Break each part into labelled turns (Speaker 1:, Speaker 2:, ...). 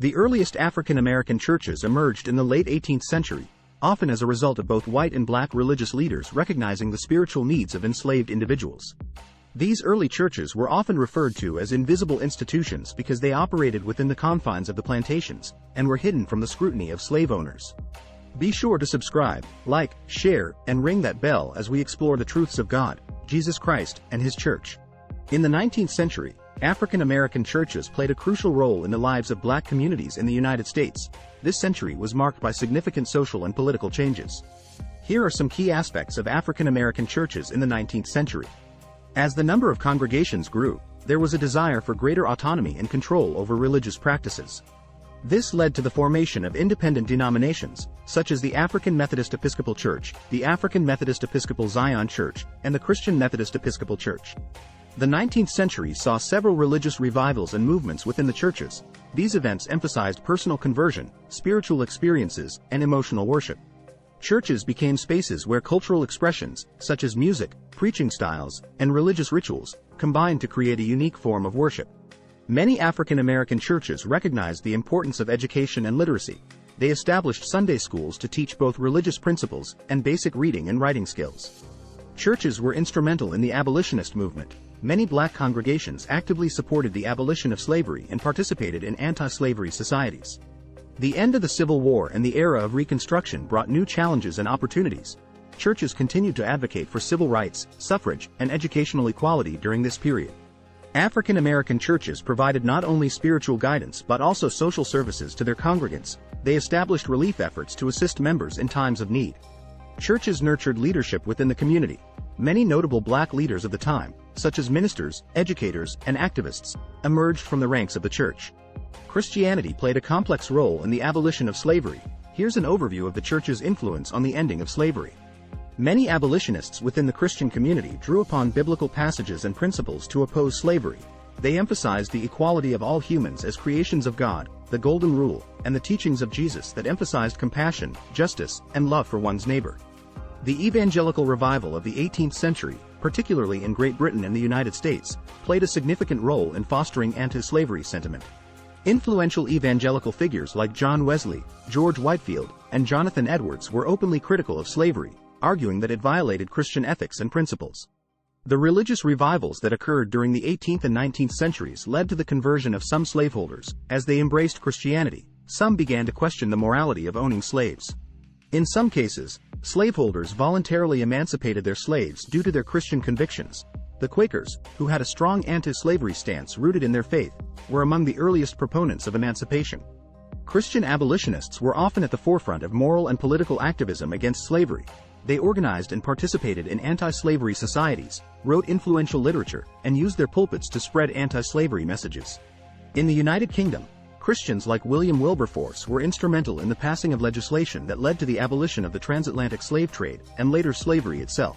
Speaker 1: The earliest African American churches emerged in the late 18th century, often as a result of both white and black religious leaders recognizing the spiritual needs of enslaved individuals. These early churches were often referred to as invisible institutions because they operated within the confines of the plantations and were hidden from the scrutiny of slave owners. Be sure to subscribe, like, share, and ring that bell as we explore the truths of God, Jesus Christ, and His Church. In the 19th century, African American churches played a crucial role in the lives of black communities in the United States. This century was marked by significant social and political changes. Here are some key aspects of African American churches in the 19th century. As the number of congregations grew, there was a desire for greater autonomy and control over religious practices. This led to the formation of independent denominations, such as the African Methodist Episcopal Church, the African Methodist Episcopal Zion Church, and the Christian Methodist Episcopal Church. The 19th century saw several religious revivals and movements within the churches. These events emphasized personal conversion, spiritual experiences, and emotional worship. Churches became spaces where cultural expressions, such as music, preaching styles, and religious rituals, combined to create a unique form of worship. Many African American churches recognized the importance of education and literacy. They established Sunday schools to teach both religious principles and basic reading and writing skills. Churches were instrumental in the abolitionist movement. Many black congregations actively supported the abolition of slavery and participated in anti-slavery societies. The end of the Civil War and the era of Reconstruction brought new challenges and opportunities. Churches continued to advocate for civil rights, suffrage, and educational equality during this period. African American churches provided not only spiritual guidance but also social services to their congregants. They established relief efforts to assist members in times of need. Churches nurtured leadership within the community. Many notable black leaders of the time, such as ministers, educators, and activists, emerged from the ranks of the church. Christianity played a complex role in the abolition of slavery. Here's an overview of the church's influence on the ending of slavery. Many abolitionists within the Christian community drew upon biblical passages and principles to oppose slavery. They emphasized the equality of all humans as creations of God, the Golden Rule, and the teachings of Jesus that emphasized compassion, justice, and love for one's neighbor. The evangelical revival of the 18th century, particularly in Great Britain and the United States, played a significant role in fostering anti-slavery sentiment. Influential evangelical figures like John Wesley, George Whitefield, and Jonathan Edwards were openly critical of slavery, arguing that it violated Christian ethics and principles. The religious revivals that occurred during the 18th and 19th centuries led to the conversion of some slaveholders. As they embraced Christianity, some began to question the morality of owning slaves. In some cases, slaveholders voluntarily emancipated their slaves due to their Christian convictions. The Quakers, who had a strong anti-slavery stance rooted in their faith, were among the earliest proponents of emancipation. Christian abolitionists were often at the forefront of moral and political activism against slavery. They organized and participated in anti-slavery societies, wrote influential literature, and used their pulpits to spread anti-slavery messages. In the United Kingdom, Christians like William Wilberforce were instrumental in the passing of legislation that led to the abolition of the transatlantic slave trade and later slavery itself.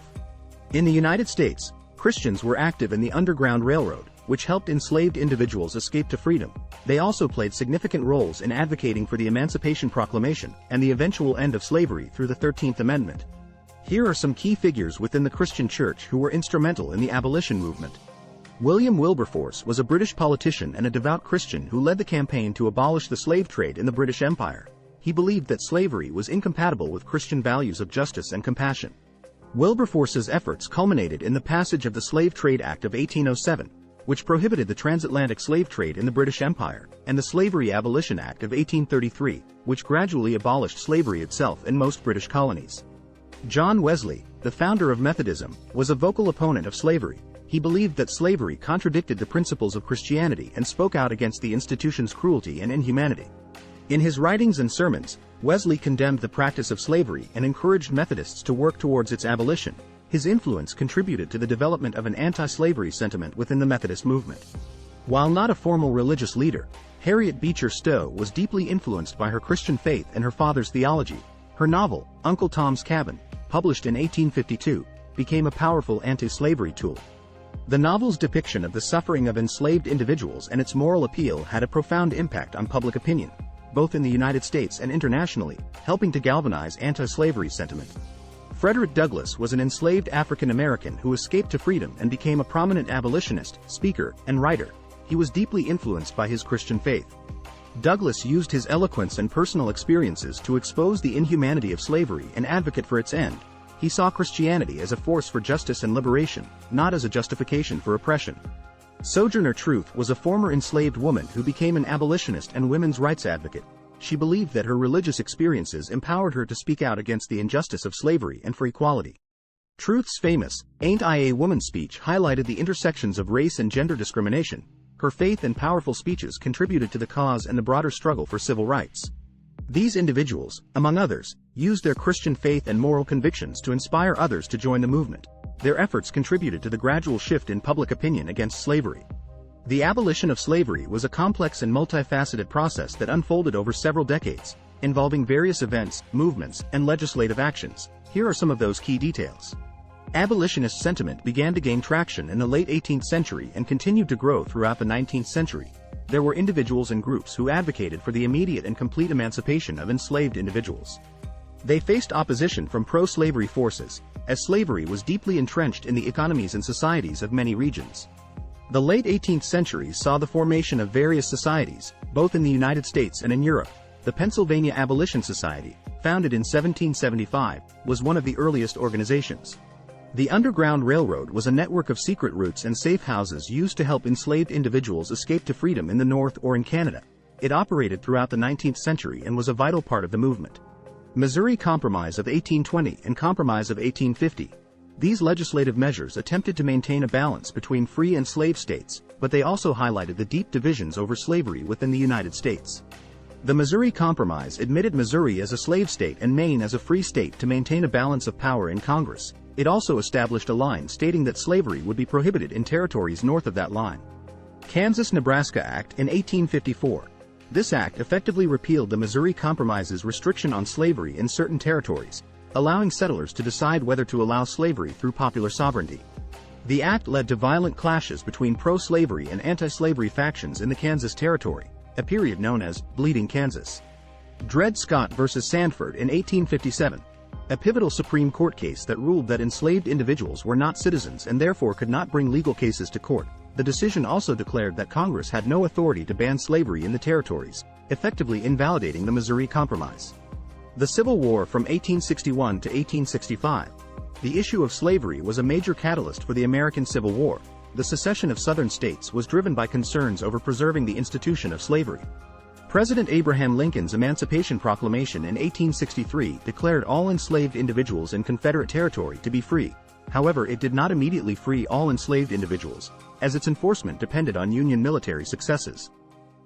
Speaker 1: In the United States, Christians were active in the Underground Railroad, which helped enslaved individuals escape to freedom. They also played significant roles in advocating for the Emancipation Proclamation and the eventual end of slavery through the 13th Amendment. Here are some key figures within the Christian Church who were instrumental in the abolition movement. William Wilberforce was a British politician and a devout Christian who led the campaign to abolish the slave trade in the British Empire. He believed that slavery was incompatible with Christian values of justice and compassion. Wilberforce's efforts culminated in the passage of the Slave Trade Act of 1807, which prohibited the transatlantic slave trade in the British Empire, and the Slavery Abolition Act of 1833, which gradually abolished slavery itself in most British colonies. John Wesley, the founder of Methodism, was a vocal opponent of slavery. He believed that slavery contradicted the principles of Christianity and spoke out against the institution's cruelty and inhumanity. In his writings and sermons, Wesley condemned the practice of slavery and encouraged Methodists to work towards its abolition. His influence contributed to the development of an anti-slavery sentiment within the Methodist movement. While not a formal religious leader, Harriet Beecher Stowe was deeply influenced by her Christian faith and her father's theology. Her novel, Uncle Tom's Cabin, published in 1852, became a powerful anti-slavery tool. The novel's depiction of the suffering of enslaved individuals and its moral appeal had a profound impact on public opinion, both in the United States and internationally, helping to galvanize anti-slavery sentiment. Frederick Douglass was an enslaved African American who escaped to freedom and became a prominent abolitionist, speaker, and writer. He was deeply influenced by his Christian faith. Douglass used his eloquence and personal experiences to expose the inhumanity of slavery and advocate for its end. He saw Christianity as a force for justice and liberation, not as a justification for oppression. Sojourner Truth was a former enslaved woman who became an abolitionist and women's rights advocate. She believed that her religious experiences empowered her to speak out against the injustice of slavery and for equality. Truth's famous, "Ain't I a Woman" speech highlighted the intersections of race and gender discrimination. Her faith and powerful speeches contributed to the cause and the broader struggle for civil rights. These individuals, among others, used their Christian faith and moral convictions to inspire others to join the movement. Their efforts contributed to the gradual shift in public opinion against slavery. The abolition of slavery was a complex and multifaceted process that unfolded over several decades, involving various events, movements, and legislative actions. Here are some of those key details. Abolitionist sentiment began to gain traction in the late 18th century and continued to grow throughout the 19th century. There were individuals and groups who advocated for the immediate and complete emancipation of enslaved individuals. They faced opposition from pro-slavery forces, as slavery was deeply entrenched in the economies and societies of many regions. The late 18th century saw the formation of various societies, both in the United States and in Europe. The Pennsylvania Abolition Society, founded in 1775, was one of the earliest organizations. The Underground Railroad was a network of secret routes and safe houses used to help enslaved individuals escape to freedom in the North or in Canada. It operated throughout the 19th century and was a vital part of the movement. Missouri Compromise of 1820 and Compromise of 1850. These legislative measures attempted to maintain a balance between free and slave states, but they also highlighted the deep divisions over slavery within the United States. The Missouri Compromise admitted Missouri as a slave state and Maine as a free state to maintain a balance of power in Congress. It also established a line stating that slavery would be prohibited in territories north of that line. Kansas-Nebraska Act in 1854. This act effectively repealed the Missouri Compromise's restriction on slavery in certain territories, allowing settlers to decide whether to allow slavery through popular sovereignty. The act led to violent clashes between pro-slavery and anti-slavery factions in the Kansas Territory, a period known as Bleeding Kansas. Dred Scott v. Sandford in 1857. A pivotal Supreme Court case that ruled that enslaved individuals were not citizens and therefore could not bring legal cases to court. The decision also declared that Congress had no authority to ban slavery in the territories, effectively invalidating the Missouri Compromise. The Civil War from 1861 to 1865. The issue of slavery was a major catalyst for the American Civil War. The secession of Southern states was driven by concerns over preserving the institution of slavery. President Abraham Lincoln's Emancipation Proclamation in 1863 declared all enslaved individuals in Confederate territory to be free. However, it did not immediately free all enslaved individuals, as its enforcement depended on Union military successes.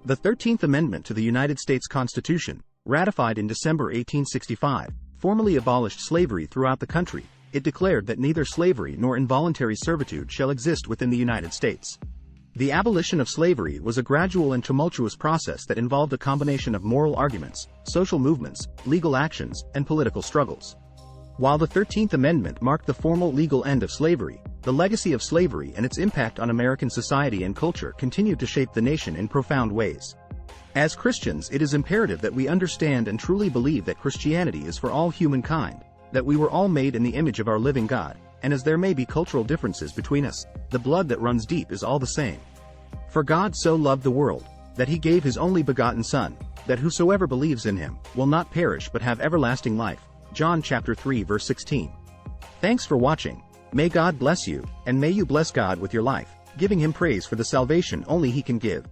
Speaker 1: The 13th Amendment to the United States Constitution, ratified in December 1865, formally abolished slavery throughout the country. It declared that neither slavery nor involuntary servitude shall exist within the United States. The abolition of slavery was a gradual and tumultuous process that involved a combination of moral arguments, social movements, legal actions, and political struggles. While the 13th Amendment marked the formal legal end of slavery, the legacy of slavery and its impact on American society and culture continued to shape the nation in profound ways. As Christians, it is imperative that we understand and truly believe that Christianity is for all humankind, that we were all made in the image of our living God, and as there may be cultural differences between us, the blood that runs deep is all the same. For God so loved the world, that he gave his only begotten Son, that whosoever believes in him will not perish but have everlasting life. John chapter 3 verse 16. Thanks for watching. May God bless you, and may you bless God with your life, giving him praise for the salvation only he can give.